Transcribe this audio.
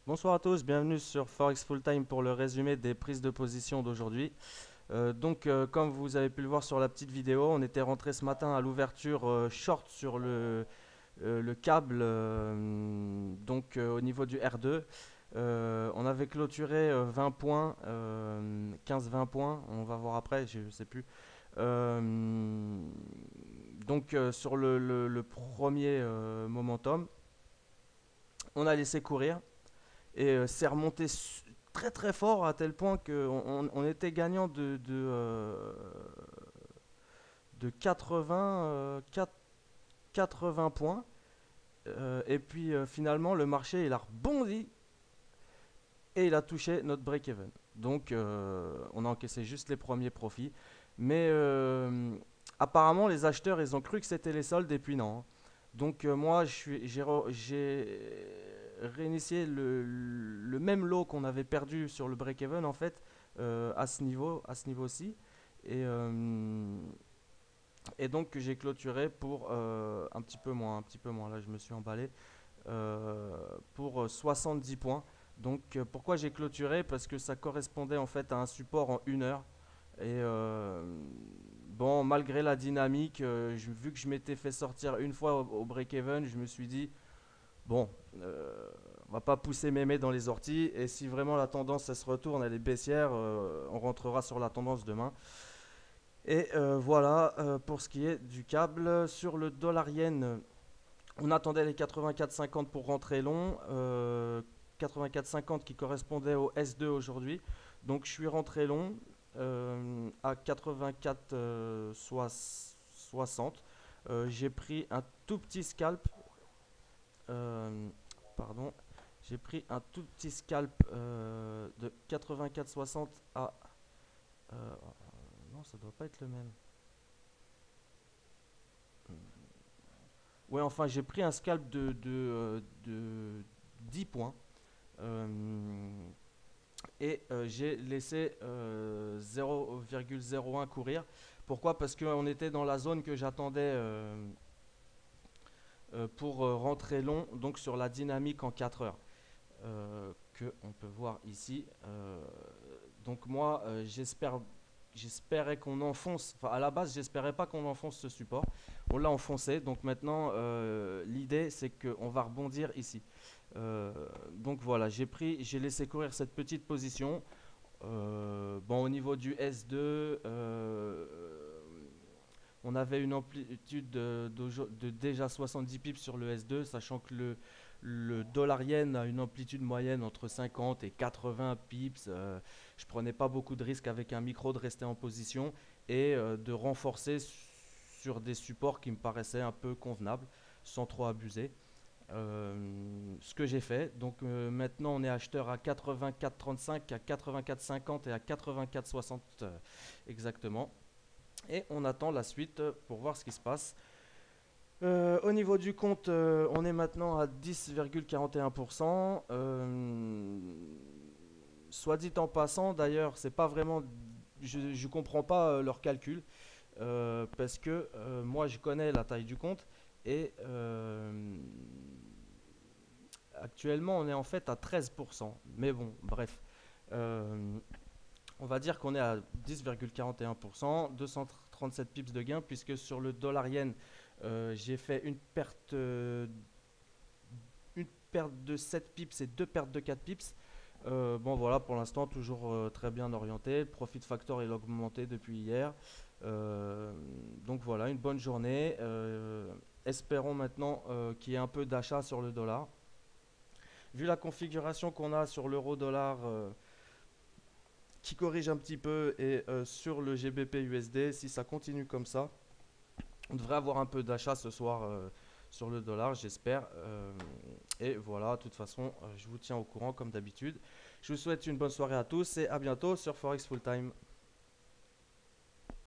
Bonsoir à tous, bienvenue sur Forex Full Time pour le résumé des prises de position d'aujourd'hui. Comme vous avez pu le voir sur la petite vidéo, on était rentré ce matin à l'ouverture short sur le câble, au niveau du R2. On avait clôturé 20 points, 15-20 points, on va voir après, je ne sais plus. Euh, sur le premier momentum, on a laissé courir. Et c'est remonté très très fort à tel point qu'on était gagnant de 80, 80 points. Et puis finalement, le marché il a rebondi et il a touché notre break-even. Donc on a encaissé juste les premiers profits. Mais apparemment, les acheteurs ils ont cru que c'était les soldes et puis non, hein. Donc moi, j'ai réinitié le même lot qu'on avait perdu sur le break-even en fait à ce niveau-ci. Et, euh, et donc j'ai clôturé pour un petit peu moins. Là, je me suis emballé pour 70 points. Donc pourquoi j'ai clôturé? Parce que ça correspondait en fait à un support en 1 heure. Et bon, malgré la dynamique, vu que je m'étais fait sortir une fois au break-even, je me suis dit, bon, on va pas pousser mémé dans les orties. Et si vraiment la tendance elle se retourne, elle est baissière, on rentrera sur la tendance demain. Et voilà pour ce qui est du câble. Sur le dollar yen, on attendait les 84,50 pour rentrer long. 84,50 qui correspondait au S2 aujourd'hui. Donc je suis rentré long à 84,60. J'ai pris un tout petit scalp. euh, Pardon. J'ai pris un tout petit scalp de 84,60 à. euh, non, ça doit pas être le même. Ouais, enfin, j'ai pris un scalp de 10 points. Euh, j'ai laissé 0,01 courir. Pourquoi? Parce qu'on était dans la zone que j'attendais pour rentrer long, donc sur la dynamique en 4 heures, que on peut voir ici. Donc moi, j'espérais qu'on enfonce, enfin à la base, j'espérais pas qu'on enfonce ce support. On l'a enfoncé, donc maintenant, l'idée c'est qu'on va rebondir ici. Euh, donc voilà, j'ai laissé courir cette petite position. Bon, au niveau du S2, on avait une amplitude de déjà 70 pips sur le S2, sachant que le dollar yen a une amplitude moyenne entre 50 et 80 pips. Je prenais pas beaucoup de risques avec un micro de rester en position et de renforcer sur des supports qui me paraissaient un peu convenables, sans trop abuser. Ce que j'ai fait. Donc maintenant, on est acheteur à 84,35, à 84,50 et à 84,60 exactement. Et on attend la suite pour voir ce qui se passe. Au niveau du compte, on est maintenant à 10,41%. Soit dit en passant, d'ailleurs, c'est pas vraiment. Je ne comprends pas leur calcul parce que moi je connais la taille du compte et actuellement, on est en fait à 13%. Mais bon, bref. Euh, on va dire qu'on est à 10,41%, 237 pips de gain, puisque sur le dollar yen, j'ai fait une perte de 7 pips et deux pertes de 4 pips. Bon voilà, pour l'instant, toujours très bien orienté. Le profit factor il a augmenté depuis hier. Euh, donc voilà, une bonne journée. Espérons maintenant qu'il y ait un peu d'achat sur le dollar. Vu la configuration qu'on a sur l'euro-dollar qui corrige un petit peu et sur le GBP USD, si ça continue comme ça, on devrait avoir un peu d'achat ce soir sur le dollar, j'espère. Et voilà, de toute façon, je vous tiens au courant comme d'habitude. Je vous souhaite une bonne soirée à tous et à bientôt sur Forex Full Time.